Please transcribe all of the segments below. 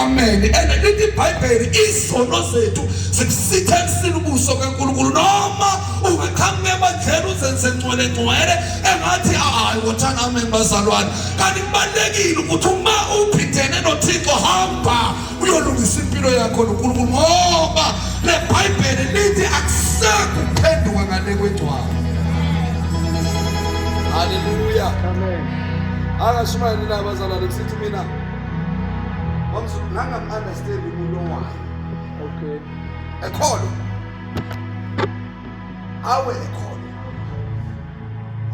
amen. And lithi iBhayibheli izono zethu zikusithekisile ubuso kaNkulunkulu noma ungaqhamuka emandleni uzenze ngcwele engathi hayi wothana amen bazalwane. Kanti kubalekile ukuthi uma uphindene noThixo hamba uyolungisa impilo yakho noNkulunkulu ngoba le iBhayibheli lithi akusekho ukuphenduka ngale kwengcwaba. Hallelujah. Amen. Akashumayeli la bazalwane kusithi mina ngangam understand umuntu owayo. Okay. Ekholo. Awe ekholo.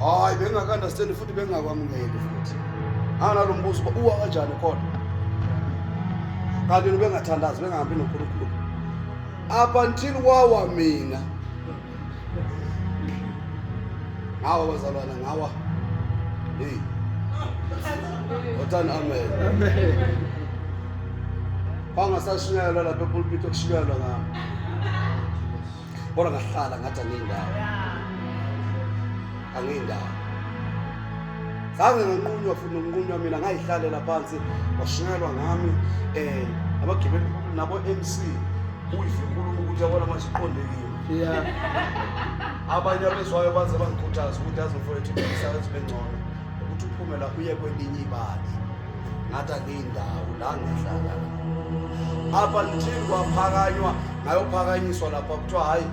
Hayi bengaka understand futhi bengakwamukeli futhi. Analo mbuzo uwa kanjani ekholo? Kanti bengathandazi bengahambi noNkulunkulu. Up until wawa mina. Ngawa bazalwana ngawa. Hey. Wothana amen. Amen. Bangasashinyelwa lapha epulpit okushinyelwa ngami. Bona ngahlala ngathi angindawo. Angindawo. Zange nganqunywa futhi nokunqunywa mina ngayihlalela phansi washinyelwa ngami abagibeli nabo MC uyifikulu ukuthi yabona manje iqondekile. Yeah. Abanye abezwayo baze bangikhuthaza ukuthi azofowethu imisebenzi bengcono ukuthi uphume la uye kwelinye ibali. Ngathi angindawo la ngihlala. Apha njini kwaphakanywa ngayophakanyiswa lapha kuthiwa hayi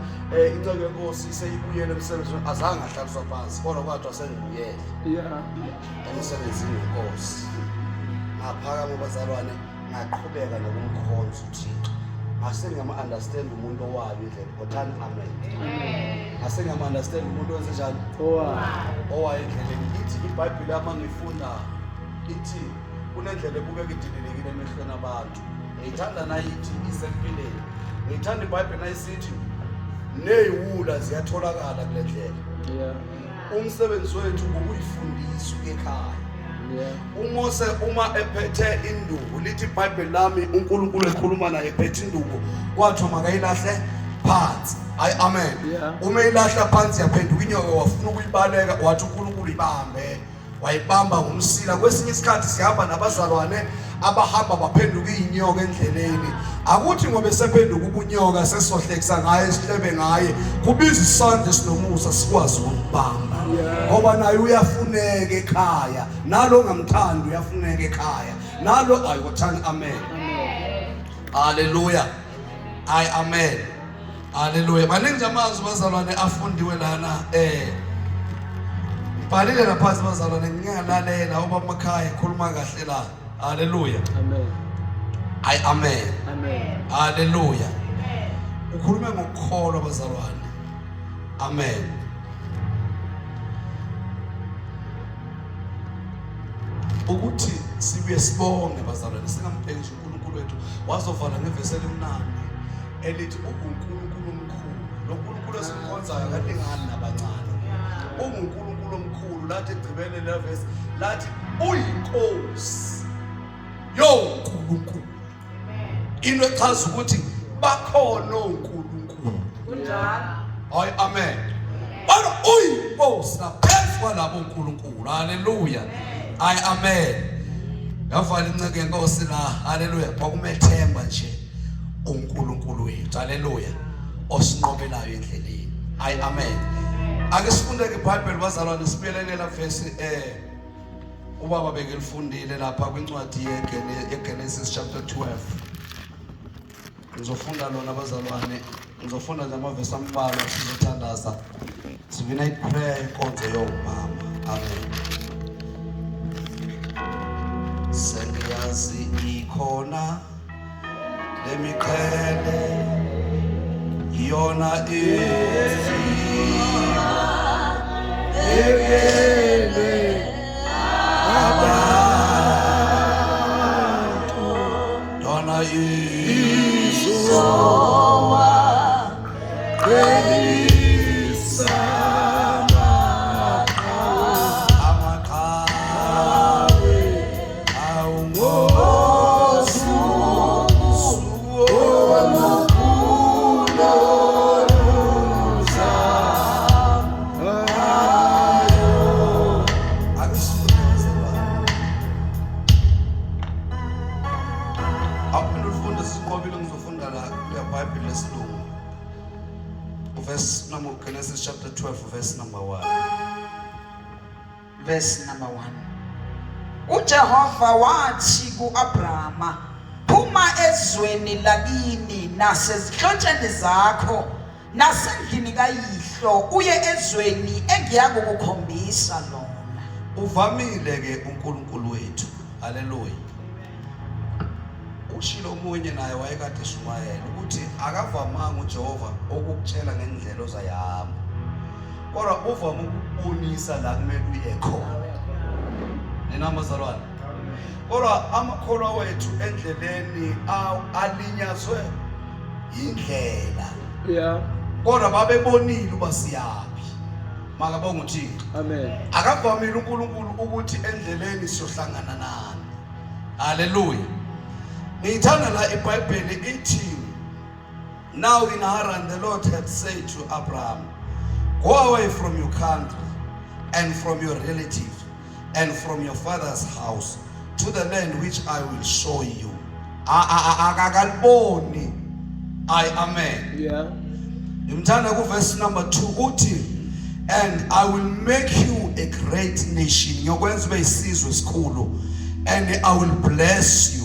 inceke yenkosi seyibuyele emsebenzini azange ahlaliswa phansi kodwa kwathiwa sengibuyele. Yeah. Emsebenzini wenkosi. Ngaphakama bazalwane ngaqhubeka nokumkhonza uThixo. Asengama understand umuntu owayo indlela wothana amen. Asengama understand umuntu wenze njani? Owayo indlela ithi iBhayibheli ama ngifunda ithi kunendlela ebukeka idililekile emehlweni abantu. Ngithanda nayithi isempileni. Ngithanda iBhayibheli nayisithi neyiwula ziyatholakala kule ndlela. Yeah. Umsebenzi wethu ukuyifundisa ekhaya. Yeah. UMose uma ephethe induku lithi iBhayibheli lami uNkulunkulu ekhuluma naye ephethe induku kwathi makayilahle phansi. Hayi amen. Yeah. Uma ilahla phansi yaphenduka inyoka wafuna ukuyibaleka wathi uNkulunkulu ibambe. Wayibamba ngomsila. Kwesinye isikhathi sihamba nabazalwane abahamba baphenduka inyoka endleleni. Akuthi ngoba sephenduka ubunyoka sesohlekisa ngaye isihlebe ngaye kubiza isandla esinomusa sikwazi ukubamba. Ngoba naye uyafuneka ekhaya. Nalo ngamthanda uyafuneka ekhaya. Nalo ayothanda amen. Hallelujah. Amen. Hallelujah. Maningi amazwi bazalwane afundiwe lana Balile laphansi bazalwane ngiyalalela ubaba emakhaya ekhuluma kahle la. Hallelujah. Amen. Amen. Amen. Hallelujah. Ukhulume ngokukholwa bazalwane. Amen. Ukuthi sibuye sibonge bazalwane singamphenzi uNkulunkulu wethu wazovala ngevesi elimnandi elithi uNkulunkulu omkhulu. Lo nkulunkulu esimkhonzayo kade ngani nabancane. uNkulunkulu omkhulu lathi egcibele le verse lathi uyinkosi yoNkulunkulu. Into echaza ukuthi bakhona oNkulunkulu. Kunjalo. Hayi amen. Bana uyinkosi laphezu kwalabo uNkulunkulu. Hallelujah. Amen. Yavala inceke yenkosi la. Hallelujah. Kwakumethemba nje uNkulunkulu wethu. Hallelujah. Osinqobelayo endleleni. Amen. Ake sifunde ke iBhayibheli bazalwane sibelele la verse ubaba bekelifundile lapha kwincwadi yeGenesis chapter 12. Ngizofunda lona bazalwane. Ngizofunda nje amavesi ambalwa sizothandaza. Sivina iprayer inkonzo yomama. Amen. Sengiyazi ikhona lemiqhele yona ekele abantu yona izowa Aphinde ufunde siqobile ngizofunda la eBhayibheli lesilungu. Verse number Genesis chapter 12 verse number 1. Verse number 1. uJehova wathi ku-Abrahama, phuma ezweni lakini nasezihlotsheni zakho nasendlini kayihlo uye ezweni engiyakukukhombisa lona. Uvamile ke uNkulunkulu wethu. Haleluya. Ushilo omunye naye wayekade eshumayela ukuthi akavamanga uJehova ukukutshela ngendlela ozayihamba. Kodwa uvama ukubonisa la kumele uye khona. Ninamazalwane. Kodwa amakholwa wethu endleleni alinyazwe indlela. Yeah. Kodwa babebonile uba siyaphi. Makabonga uThixo. Amen. Akavamile uNkulunkulu ukuthi endleleni siyohlangana nani. Haleluya. Ngithanda la eBhayibheli ithi, now in Haran the Lord had said to Abraham, go away from your country and from your relatives and from your father's house to the land which I will show you. Akakaliboni. Amen. Yeah. Ngithanda ku verse number 2 uthi, and I will make you a great nation. Ngiyokwenza ube isizwe esikhulu, and I will bless you.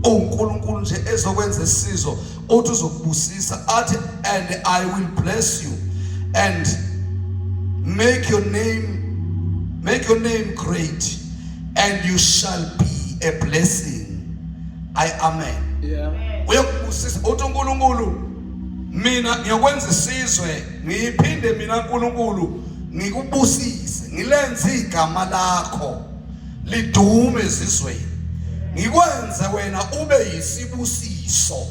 uNkulunkulu nje ezokwenza isizwe uthi uzokubusisa athi, and I will bless you and make your name great, and you shall be a blessing. Amen. Yeah. Uyokubusisa uthi uNkulunkulu, mina ngiyokwenza isizwe, ngiphinde mina uNkulunkulu ngikubusise, ngilenze igama lakho lidume ezizweni, ngikwenze wena ube yisibusiso.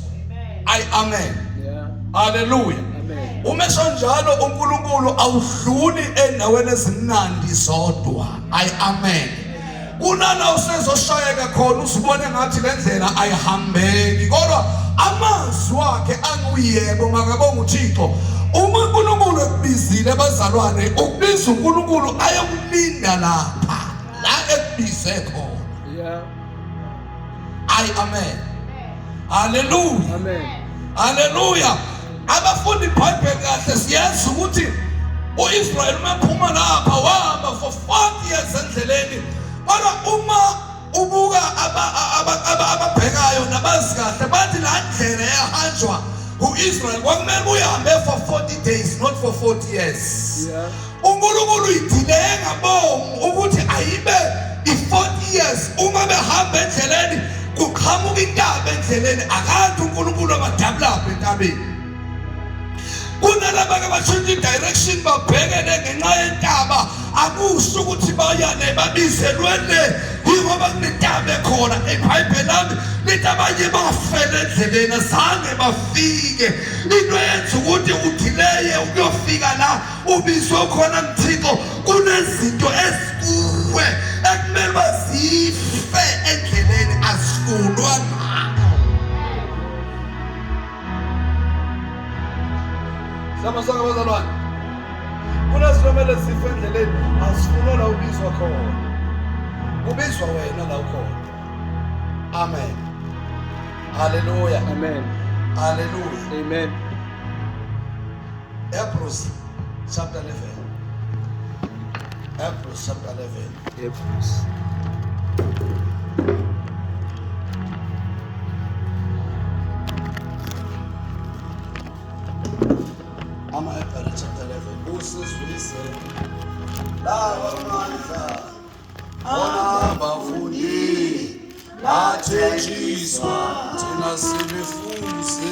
Amen. Yeah. Hallelujah. Amen. Umesho njalo uNkulunkulu awudluli endaweni ezimnandi zodwa. Amen. Kunala usezoshayeka khona usibone ngathi lendlela ayihambeki, kodwa amazwi wakhe anguyebo. Makabonga uThixo. Uma uNkulunkulu ekubizile abazalwane, ukubiza uNkulunkulu ayokulinda lapha la ekubize khona. Yeah. Amen. Hallelujah. Amen. Hallelujah. Abafundi iBhayibheli kahle siyazi ukuthi uIsrael umaphuma lapha wahamba for 40 years endleleni. Kodwa uma ubuka ababhekayo nabazi kahle bathi la ndlela yahanjwa uIsrael kwakumele uhambe for 40 days, not for 40 years. Yeah. uNkulunkulu idile ngabomu ukuthi ayibe i40 years. Uma behamba endleleni kuqhamuka intaba endleleni, akathi uNkulunkulu amadabula apha entabeni. Kunalaba abatshintsha direction babhekene ngenxa yentaba, akusho ukuthi bayane babizelwele ngoba kunentaba ekhona. eBhayibheli lami lithi abanye bafela endleleni azange bafike. Into yenza ukuthi udileye ukuyofika la ubizwe khona uThixo, kunezinto ezikuwe ekumele bazife endleleni asifunwa ngakho. Samasanga bazalwane, kunezinomele zife endleleni asifunwa la ubizwa khona, kubizwa wena la ukhona. Amen. Hallelujah. Amen. Hallelujah. Amen. Hebrews chapter 11. Hebrews chapter 11. Hebrews. Hebrews chapter 11. Usizwise laba mandla abafundi bathenjiswa thina silifuze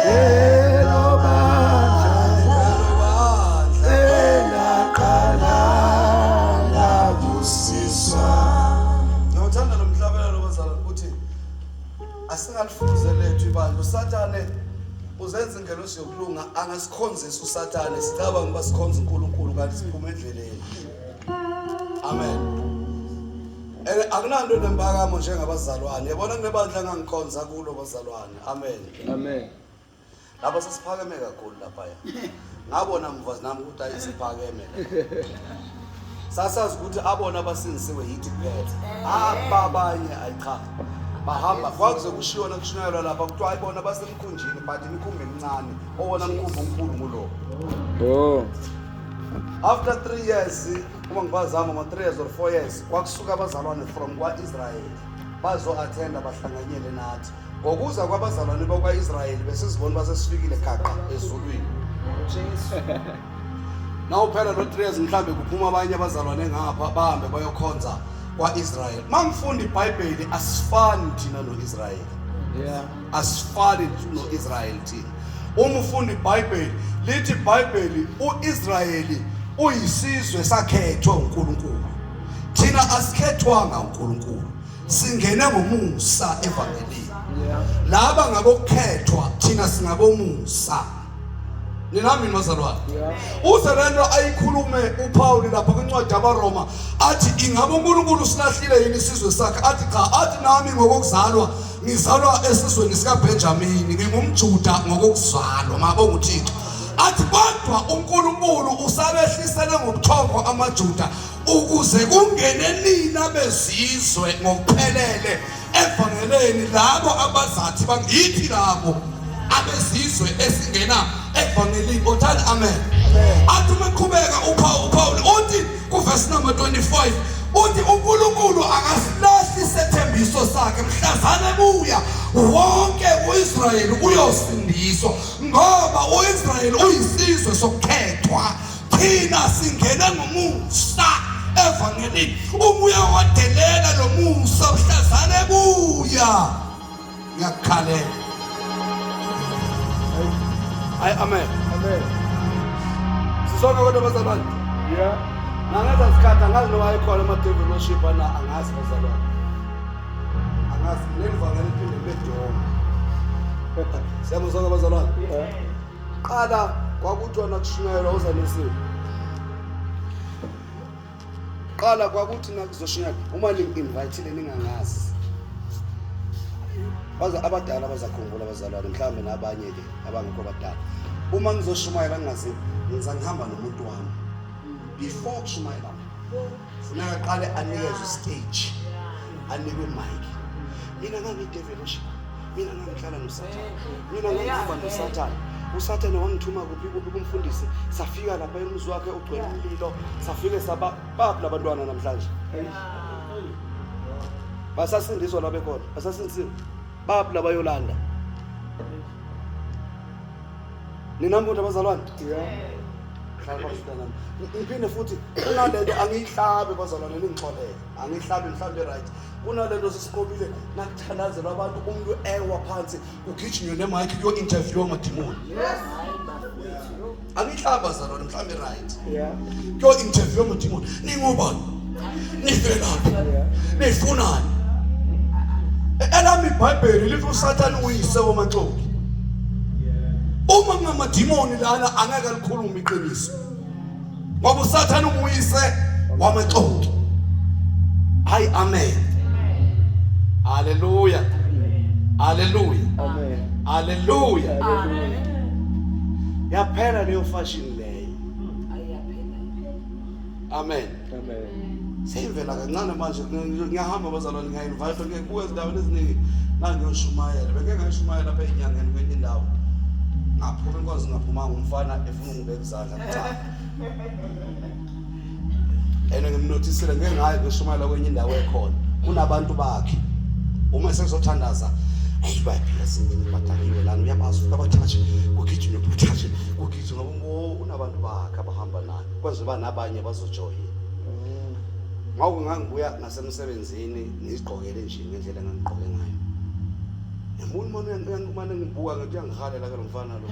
Elo bandla elaqala labusiswa. Ngiyawuthanda lo mhlabelelo bazalwane ukuthi asingalifuze lethu ibandla. uSathane uzenza ingelosi yokulunga, angasikhonzisa uSathane sicabanga ukuba sikhonza uNkulunkulu kanti siphuma endleleni. Amen. Akunanto nembakamo njengabazalwane. Yabona kunebandla engangikhonza kulo bazalwane. Amen. Amen. Lapha sesiphakeme kakhulu lapha. Ngabona mfazi nami ukuthi ayisiphakeme. sasazi ukuthi abona abasindisiwe yithi kuphela abanye ayicha bahamba kwakuze kushiwo nakushunyayelwa lapha kuthiwa ayibona basemkhunjini but imikhumbi emincane owona mkhumbi omkhulu ngulo. Oh. After 3 years uma ngibazama ama 3 years or 4 years kwakusuka abazalwane from kwa-Israel bazo-attenda bahlanganyele nathi ngokuza kwabazalwane bakwa-Israyeli besizibona basesifikile gaqa ezulwini. Naw phela lo 3 years mhlambe kuphuma abanye abazalwane ngapha bahambe bayokhonza kwa-Israyeli. Mangifunda iBhayibheli asifani thina no-Israyeli. Yeah. Asifani no-Israyeli thina. Uma ufunda iBhayibheli lithi iBhayibheli uIsrayeli uyisizwe sakhethwa uNkulunkulu. Thina asikhethwanga uNkulunkulu. Singene ngomusa evangelini. Laba ngabokukhethwa thina singabomusa. Ninami mazalwane. Uzalendo ayikhulume uPaul lapha kwincwadi yabaRoma athi ingabe uNkulunkulu silahlile yini isizwe sakhe athi cha athi nami ngokuzalwa ngizalwa esizweni sikaBenjamini ngingumJuda ngokuzalwa mabonga uThixo athi kodwa uNkulunkulu usabehlisele ngobuthongo amaJuda ukuze kungene nina bezizwe ngokuphelele evangeleni labo abazathi bangithi labo abezizwe esingena evangelini othanda amen. Athi maqhubeka uPaul uthi kuverse number 25 uthi uNkulunkulu akasilahli isethembiso sakhe mhlazane buya wonke uIsrayeli uyosindiswa ngoba uIsrayeli uyisizwe sokukhethwa thina singena ngomusa evangelini umuya wadelela lo musa mhlazane buya ngiyakhalela. Ay amen. Amen. Sisonke kodwa bazalwane. Yeah. Nangaza sikhatha ngazi noma ayikhona ama-developship ana angazi bazalwane. Angazi lelivangela iphinde bedoma. Siyamuzonke bazalwane. Yeah. Qala kwakuthiwa nakushunyayelwa uzanisiwe. Qala kwakuthi nakuzoshunyayelwa uma ningi-invite ningangazi. Baza abadala bazakhumbula abazalwane mhlawumbe nabanye ke abangekho badala. Uma ngizoshumayela ngingazi ngiza ngihamba nomuntu wami. Before kushumayela funeka aqale anikezwe stage. Anikwe mic. Mina ngangidevelopship. Mina ngangihlala noSathane. Mina ngihamba noSathane. uSathane wangithuma kuphi kumfundisi safika lapha emuzwa wakhe ugcwele umlilo safike saba baphi labantwana namhlanje. Basasindiswa labe khona. Basasindisiwe. Baphi labayolanda. Ninambuza abazalwane? Yeah. Ngiphinde futhi kunalento angiyihlabe bazalwane ningixolele. Angiyihlabe mhlambe right. Kunalento sesiqobile nakuthandazelwa abantu umuntu ewa phansi ugijinywe nemic kuyo interview amadimoni. Yes. Angiyihlabe bazalwane mhlambe right. Yeah. Kuyo interview amadimoni. Ningobani? Nivelaphi? Nifunani? Elami iBhayibheli lithi uSathane uyise wamaxoki. Uma kungamadimoni lana angeke alikhuluma iqiniso. Ngoba uSathane uyise wamaxoki. Hayi amen. Hallelujah. Hallelujah. Amen. Hallelujah. Hallelujah. Yaphela leyo fashion leyo. Amen. Amen. Seyivela kancane manje ngiyahamba bazalwane ngiya-invite ngikuye ezindaweni eziningi nangiyoshumayela beke ngayishumayela lapha enyangeni kwenye indawo ngaphuma inkosi ngaphumanga umfana efuna ungibeka izandla cha ngimnothisile ngeke ngayi ngiyoshumayela kwenye indawo ekhona kunabantu bakhe uma sezothandaza bayaphila singeni badakiwe lana uyabazi ukuthi abathathe kugijinywe buthathe kugijinywe ngoba unabantu bakhe abahamba naye kwenza uba nabanye bazojoyina. Ngawo ngangibuya nasemsebenzini ngizigqokele nje ngendlela engangigqoke ngayo. Yambona manje ngibuka ngathi uyangihalela ke lo mfana lo.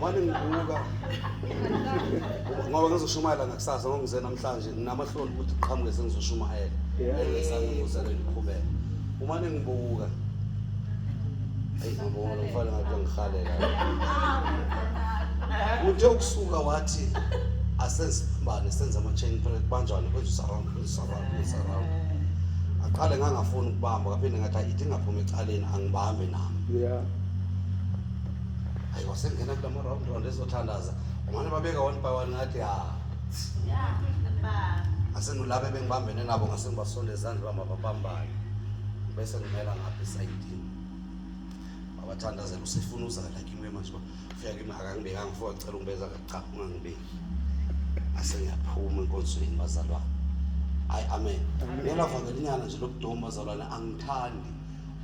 Manje ngibuka. Ngoba ngizoshumayela ngakusasa ngongize namhlanje nginamahloni ukuthi qhamuke sengizoshumayela. Esangivusela iqhubeka. Umane ngibuka. Hayi ngibona lo mfana ngathi uyangihalela. Uthe ukusuka wathi asesibane senza ama-chain prayer kanjani kwezisaround aqale ngangafuni ukubamba kaphinde ngathi ayithi ngaphuma ecaleni angibambe nami. Yeah. Hayi wasengena kula ma-round ezothandaza Manje babeka one by one ngathi asengulabe bengibambene nabo ngasengibasonde ezandla bamabambane bese ngimela ngapha esayidini babathandazela usifuna uzala kimi manje ufika kimi akangibekanga mfowethu ngicela ungibeza cha ungangibeki asengiyaphuma enkonsweni bazalwane hayi amen mina vangelinyana nje lokudoma bazalwane angithandi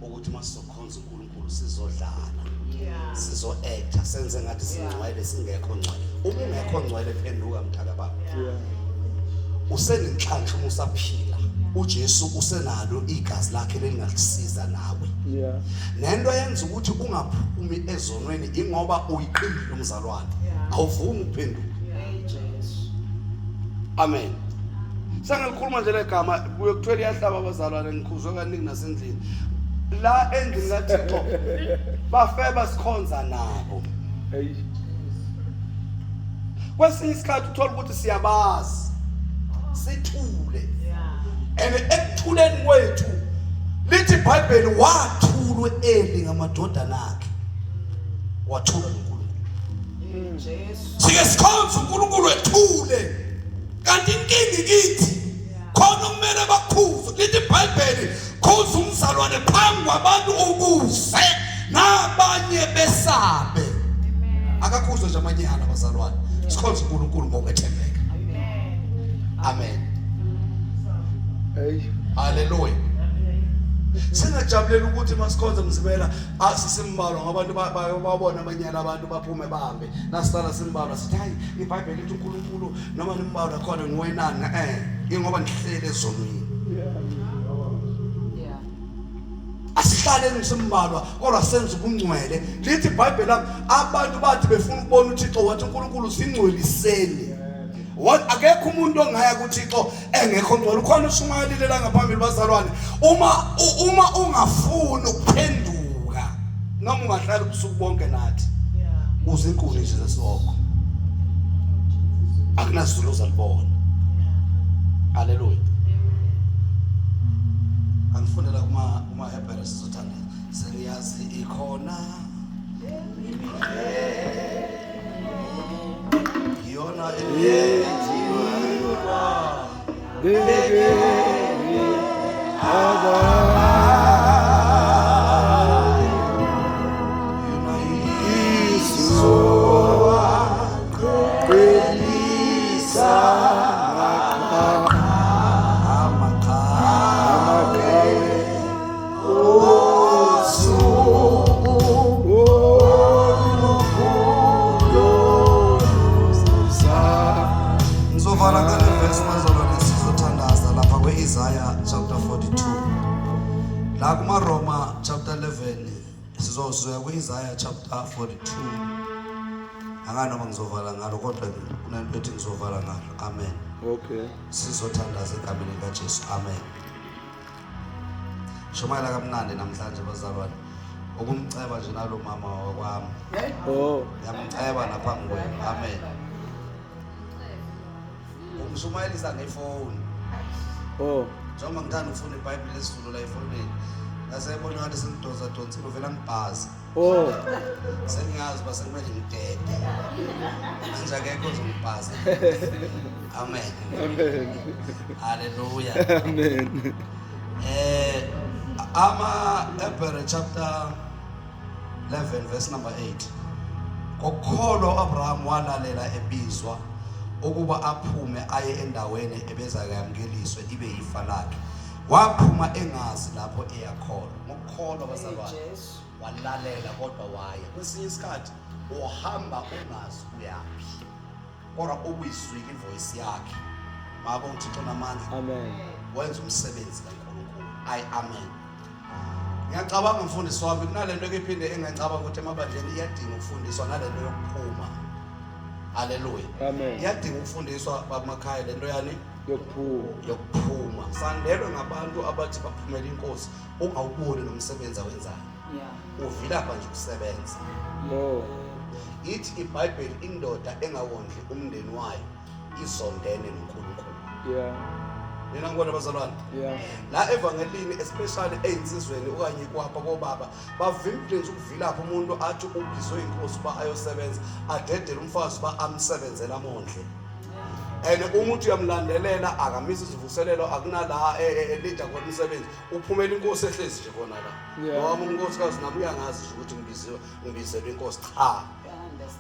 ukuthi masizokhonza uNkulunkulu sizodlala sizo actor senze ngathi singcwele singekho ngcwele uma ungekho ngcwele phenduka mthaka baba usenenhlanhla uma usaphila uJesu usenalo igazi lakhe lelingasiza nawe nento yenza ukuthi ungaphumi ezonweni ingoba uyiqindile umzalwane awuvumi ukuphenduka amen sengilikhuluma nje legama buye kuthwele yahlaba abazalwane ngikhuzwe kaningi nasendlini la endlini kaThixo bafe basikhonza nabo kwesinye isikhathi uthola ukuthi siyabazi sithule and ekuthuleni kwethu lithi iBhayibheli wathulwe eli ngamadodana akhe wathula uNkulunkulu sike sikhonza uNkulunkulu ethule kanti inkingi kithi khona kumele bakhuze lithi iBhayibheli khuza umzalwane phambi kwabantu ukuze nabanye besabe akakhuzwe nje amanyana abazalwane sikhonza uNkulunkulu ngokwethembeka amen haleluya singajabulela ukuthi masikhonza mzibela asisimbalwa ngabantu babona amanyana abantu baphume bahambe nasicala simbalwa sithi hayi iBhayibheli lithi uNkulunkulu noma nimbalwa khona niwenani ingoba nihlele ezonweni asihlale nisimbalwa kodwa senze ubungcwele lithi iBhayibheli abantu bathi befuna ukubona uThixo wathi uNkulunkulu singcweliseni akekho umuntu ongaya kuThixo engekho ngcwele ukhona uShumayeli la ngaphambili bazalwane uma ungafuni ukuphenduka noma ungahlala ubusuku bonke nathi uzinkuni nje zesoko akunazulu uzalibona haleluya angifundela kuma Hebrew sizothanda seliyazi ikhona yona Isaiah chapter 42 la kuma Roma chapter 11 sizosuka ku Isaiah chapter 42 anganoma ngizovala ngalo kodwa kunento ethi ngizovala ngalo amen okay sizothandaza egameni likaJesu amen Shumayela kamnandi namhlanje bazalwane ukumceba nje nalo mama wakwami yamceba naphambi kwenu amen umshumayelisa ngefoni njengoba ngithanda ukufunda iBhayibheli lesizulu la efonini ngasebona ngathi sengidoza donsile uvela ngibhaza sengiyazi base kumele ngidede manje akekho ozongibhaza amen haleluya amen Hebrew chapter 11 verse number 8 kokholwa uAbraham walalela ebizwa ukuba aphume aye endaweni ebezakayamkeliswe ibe yifa lakhe waphuma engazi lapho eyakholwa ngokukholwa bazalwane walalela kodwa waya kwesinye isikhathi uhamba ungazi uyapi kodwa ubuyizwile ivoice yakhe mabo uThixo namandla amen wenza umsebenzi kaNkulunkulu amen ngiyacabanga umfundisi wami kunalento ephinde engicabanga ukuthi emabandleni iyadinga ukufundiswa nalento yokuphuma haleluya amen iyadinga ukufundiswa bamakhaya lento yani yokuphuma sandelwe ngabantu abathi baphumela inkosi ungawuboni nomsebenzi awenzayo uvilapha nje ukusebenza ithi iBhayibheli indoda engawondli umndeni wayo izondene noNkulunkulu Nina ngibona bazalwane. Yeah. La evangelini especially einsizweni okanye kwapha kobaba bavimbile nje ukuvilapha umuntu athi ubizwe inkosi ba ayosebenza adedele umfazi ba amsebenzela amondle. And umuntu uyamlandelela akamisa isivuselelo akunala leader kwemisebenzi uphumela inkosi ehlezi nje khona la. Noma unkosikazi nami uyangazi nje ukuthi ngibizele inkosi cha.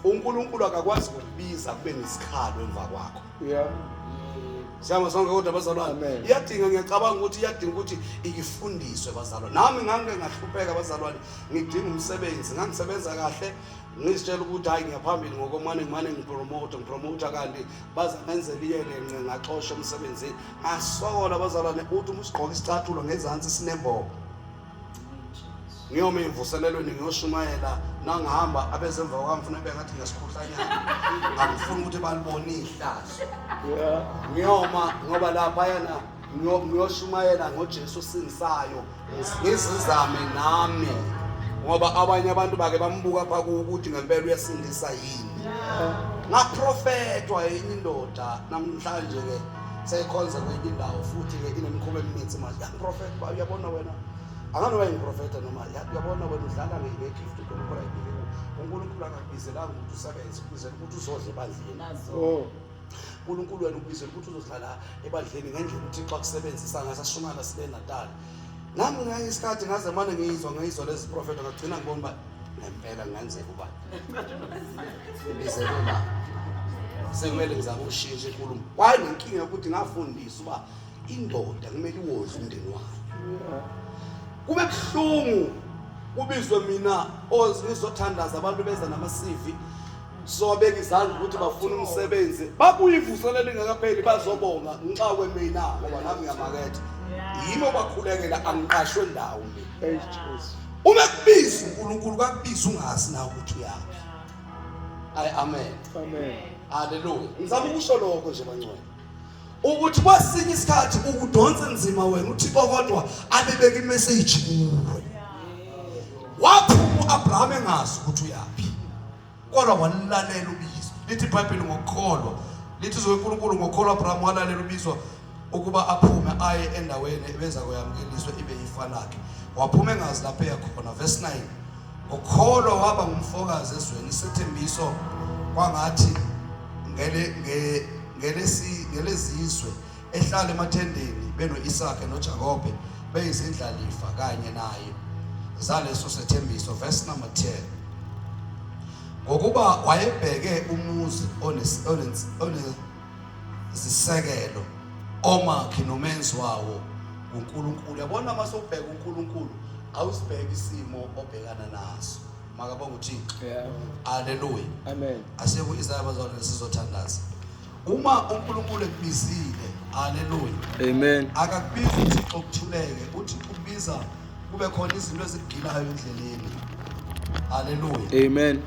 uNkulunkulu akakwazi ukubiza kube nesikhalo emva kwakho. Yeah. Siyama sonke kodwa bazalwane. Amen. Iyadinga ngiyacabanga ukuthi iyadinga ukuthi ikifundiswe bazalwane. Nami ngake ngahlupheka bazalwane. Ngidinga umsebenzi, ngangisebenza kahle. Ngizitshela ukuthi hayi ngiyaphambili ngokomane ngipromote kanti baza ngenzela iyele ngaxoshwa emsebenzini. Ngasokola bazalwane uthi usigqoka isicathulo ngezantsi sinembobo. Ngiyome imvuselelweni ngiyoshumayela nangihamba abezemva kwami mfuna bengathi ngesikhuhlanyana. Angifuni ukuthi balibone ihlazo. Yeah. Ngiyoma ngoba lapha yana ngiyoshumayela ngoJesu singisayo ngizizame nami ngoba abanye abantu bake bambuka pha ukuthi ngempela uyasindisa yini. Ngaprofetwa yini indoda namhlanje ke seyikhonza kwenye indawo futhi ke inemikhuba eminingi manje yaprofet ba uyabona wena anganoba ingiprofeta noma uyabona wena udlala ngegift uNkulunkulu ayibike uNkulunkulu akabizelanga ukuthi usebenze kubizela ukuthi uzodle ebandleni. Oh. uNkulunkulu wena ubizela ukuthi uzodlala ebandleni ngendlela ukuthi xa kusebenzisa ngasashumana sibe Natal. Nami ngaye isikhathi ngaze manje ngiyizwa lezi prophet ngagcina ngibona ba ngempela ngenzeka ubani. Bizelela. Sekumele ngizama ukushintsha inkulumo. Waye nenkinga ukuthi ngafundisa uba indoda kumele iwodle umndeni wayo. Kube kuhlungu kubizwe mina ozizothandaza abantu beza nama-CV sobeka izandla ukuthi bafuna umsebenzi babuye ivuselelo ingakapheli bazobonga ngixakwe mina ngoba nami ngiyamaketha yimo bakhulekela angiqashwe ndawo mina. Uma kubiza uNkulunkulu kakubiza ungazi na ukuthi uyaphi. Amen. Amen. Hallelujah. Ngizama ukusho lokho nje bangcwele ukuthi kwasinye isikhathi ukudonsa nzima wena uThixo kodwa abebeka imessage kuwe. Waphuma uAbraham engazi ukuthi uyaphi. Kodwa walalela ubizo. Lithi iBhayibheli ngokukholwa. Lithi uNkulunkulu ngokukholwa uAbraham walalela ubizo ukuba aphume aye endaweni ebeza koyamkeliswa ibe ifa lakhe. Waphuma engazi lapho eyakhona. Verse 9. Ngokukholwa waba ngumfokazi ezweni isethembiso kwangathi ngelezizwe ehlala emathendeni beno Isaka noJakobe beyizindlalifa kanye naye zaleso sethembiso. Verse number 10. Ngokuba wayebheke umuzi onezisekelo omakhi nomenzi wawo uNkulunkulu. Yabona mase ubheka uNkulunkulu awusibheka isimo obhekana naso. Makabonga uThixo. Yeah. Hallelujah. Amen. Aseko Isaya bazalwane sizothandaza. Uma uNkulunkulu ekubizile, hallelujah. Amen. Akakubiza uThixo ukuthuleke, uThixo kubiza kube khona izinto ezigilayo endleleni. Hallelujah. Amen.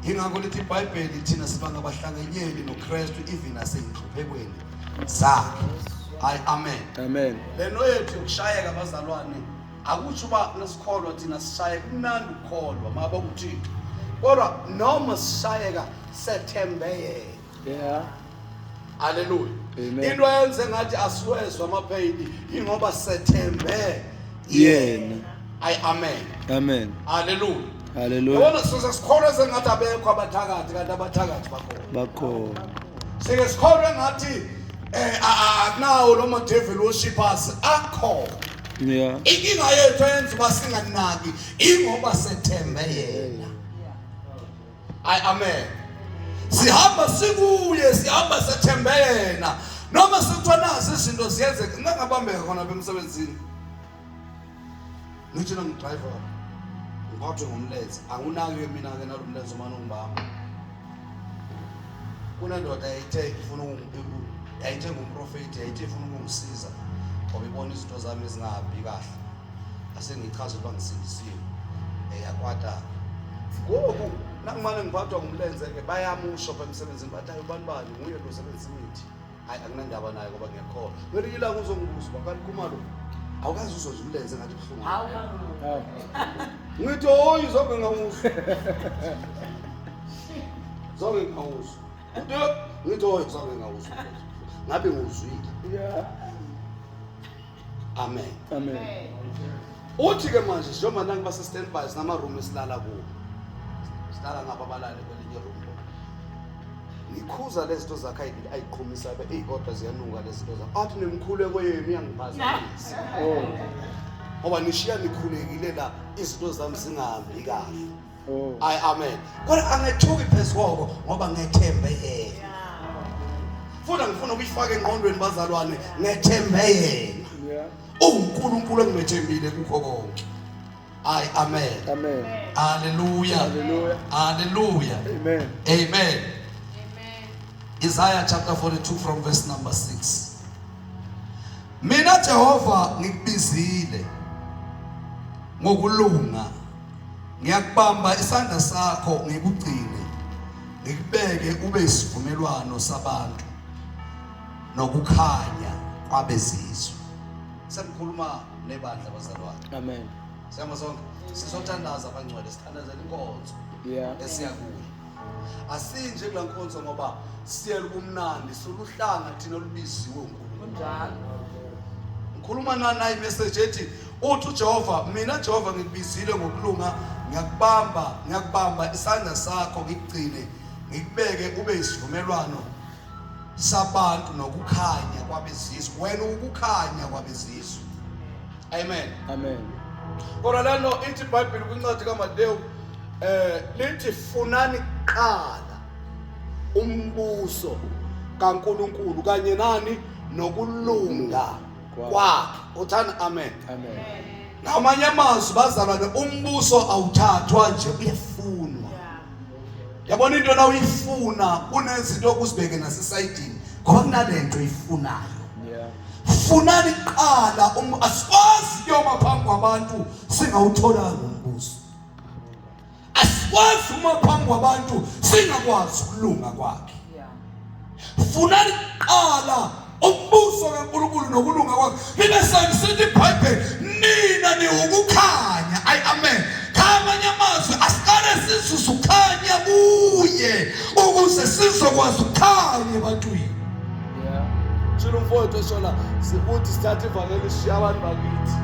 Ingakho lithi iBhayibheli thina sibanga abahlangenyeli noKristu even aseyinhluphekweni zakhe. Amen. Amen. Lento yethu yokushayeka bazalwane akuthi uba nesikholwa thina sishayeka kumnandi ukukholwa mabonga uThixo. Kodwa noma sishayeka sethembe. Yeah. Hallelujah. Amen. Into yenze ngathi asiwezwe amaphayili ingoba sethembe yena. Amen. Amen. Hallelujah. Hallelujah. Yabona sisikholwe sengathi abekho abathakathi kanti abathakathi Bakho. Sike sikholwe ngathi akunawo lo ma devil worshippers akho. Yeah. Inkinga yethu yenza uba singanaki ingoba sethembe yena. Amen. Sihamba sikuye sihamba sethembe yena noma sekuthiwa nazi izinto ziyenzeka ngingabambeka khona emsebenzini. Ngithi ngidriver ngiphathwe ngumlenze angunaki mina ke nalomlenze umane ungibamba. Kunendoda yayithe ifuna yayithe ngumprofeti yayithe ifuna ukungisiza ngoba ibona izinto zami ezingahambi kahle. Ase ngichaza ukuba ngisindisiwe yakwata ngoku nakumane ngiphathwa ngumlenze ke bayamusho pha emsebenzini bathi hayi ubani nguye lo sebenza imithi. Hayi akunandaba naye ngoba ngiyakholwa ngelinye ilanga uzongibuza bakani kumalo awukazi uzozwa umlenze ngathi kuhlungu. Ngithi hoyi zonke ngawuzwa. Zonke ngawuzwa. Ngithi hoyi zonke ngawuzwa. Ngabe nguzwile. Yeah. Amen. Amen. Uthi ke manje njengoba nangu base standby sinama-room esilala kuwo. Silala ngapha balale kwelinye room. Ngikhuza lezi zinto zakhe ayiqhumisa kodwa ziyanuka lezi zinto zakhe. Athi nemkhuleko yenu iyangiphazamisa. Oh. Ngoba nishiya nikhulekile la izinto zami zingahambi kahle. Oh. Amen. Kodwa angithuki phezukoko ngoba ngethembe yena. Futhi ngifuna ukuyifaka engqondweni bazalwane ngethembe yena. Yeah. uNkulunkulu engimethembile kukho konke. Amen. Amen. Hallelujah. Hallelujah. Hallelujah. Amen. Amen. Isaiah chapter 42 from verse number 6. Mina Jehova ngikubizile ngokulunga, ngiyakubamba isandla sakho ngikugcine, ngikubeke ube isivumelwano sabantu nokukhanya kwabezizwe. Sekukhuluma nebandla bazalwane. Amen. Siyama sonke sizothandaza abangcwele, sithandazela inkonzo Yeah. esiyakuyo. Asinje kula nkonzo ngoba siyela kumnandi, soluhlanga thina olubiziwe uNkulunkulu. Njalo. Ngikhuluma nayi message ethi uthi uJehova, mina Jehova ngikubizile ngokulunga, ngiyakubamba isandla sakho ngikugcine, ngikubeke ube isivumelwano sabantu nokukhanya kwabezizwe. Wena ukukhanya kwabezizwe. Amen. Amen. Kodwa lento ithi iBhayibheli kwincwadi kaMateyu lithi funani kuqala umbuso kaNkulunkulu kanye nani nokulunga kwakhe. Uthani amen. Amen. Ngamanye amazwi bazalwane, umbuso awuthathwa nje, uyefunwa. Yabona into na uyifuna kunezinto okuzibeke nasesayidini ngoba kunalento oyifunayo. Yeah. Funani kuqala asikwazi kuyoma phambi kwabantu singawutholanga umbuso. Asikwazi uma phambi kwabantu singakwazi ukulunga kwakhe. Funani kuqala umbuso kaNkulunkulu nokulunga kwakhe. Libe sangisithi iBhayibheli nina niwukukhanya. Amen. Ngamanye amazwi asikale sizuzukhanya kuye ukuze sizokwazi ukukhanya ebantwini. Yeah. Tshilo mfowethu eshola sibuthi sithathe ivangeli sishiya abantu bakithi.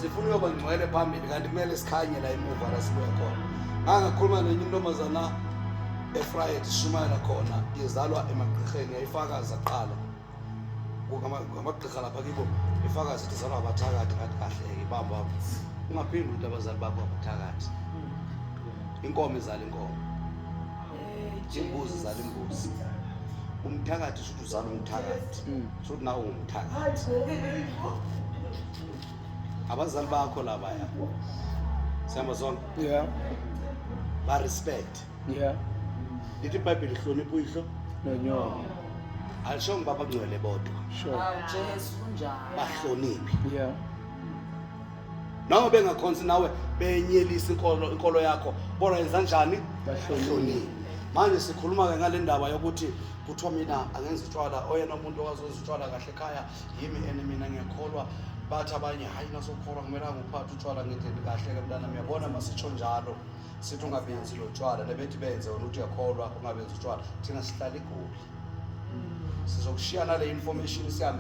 Sifuna ukuba ngcwele phambili kanti kumele sikhanye la emuva la sibuya khona. Ngakhuluma nenye intombazana eFriday sishumayela khona, izalwa emagqirheni, yayifakaza qala. Ngamagqirha lapha kibo ifakaza ukuthi izalwa abathakathi ngathi kahle ibamba. Ungaphindi ukuthi abazali bakho abathakathi. Inkomo izala inkomo. Imbuzi izala imbuzi. Umthakathi shothi uzala umthakathi. Shothi nawe ungumthakathi. Abazali bakho labaya. Siyamba zonke. Yeah. Ba respect. Yeah. Lithi iBhayibheli hlonipha uyihlo. No. Alisho ngibaba ngcwele bodwa. Sure. Jesu kunjalo. Bahloniphe. Yeah. Nawe bengakhonzi nawe benyelisa inkolo yakho, bona yenza njani? Bahloniphe. Manje sikhuluma ke ngale ndaba yokuthi kuthiwa mina angenza utshwala, oyena umuntu owazenza utshwala kahle ekhaya yimi mina ngiyakholwa. Bathi abanye hayi nasokholwa kumele ngiphathe utshwala ngendlela kahle ke mntana, uyabona masitsho njalo sithi ungabenzi lo tshwala, lebethi benze wena uthi uyakholwa ungabenzi utshwala, thina sihlala igoli. Sizokushiyana le information sihambe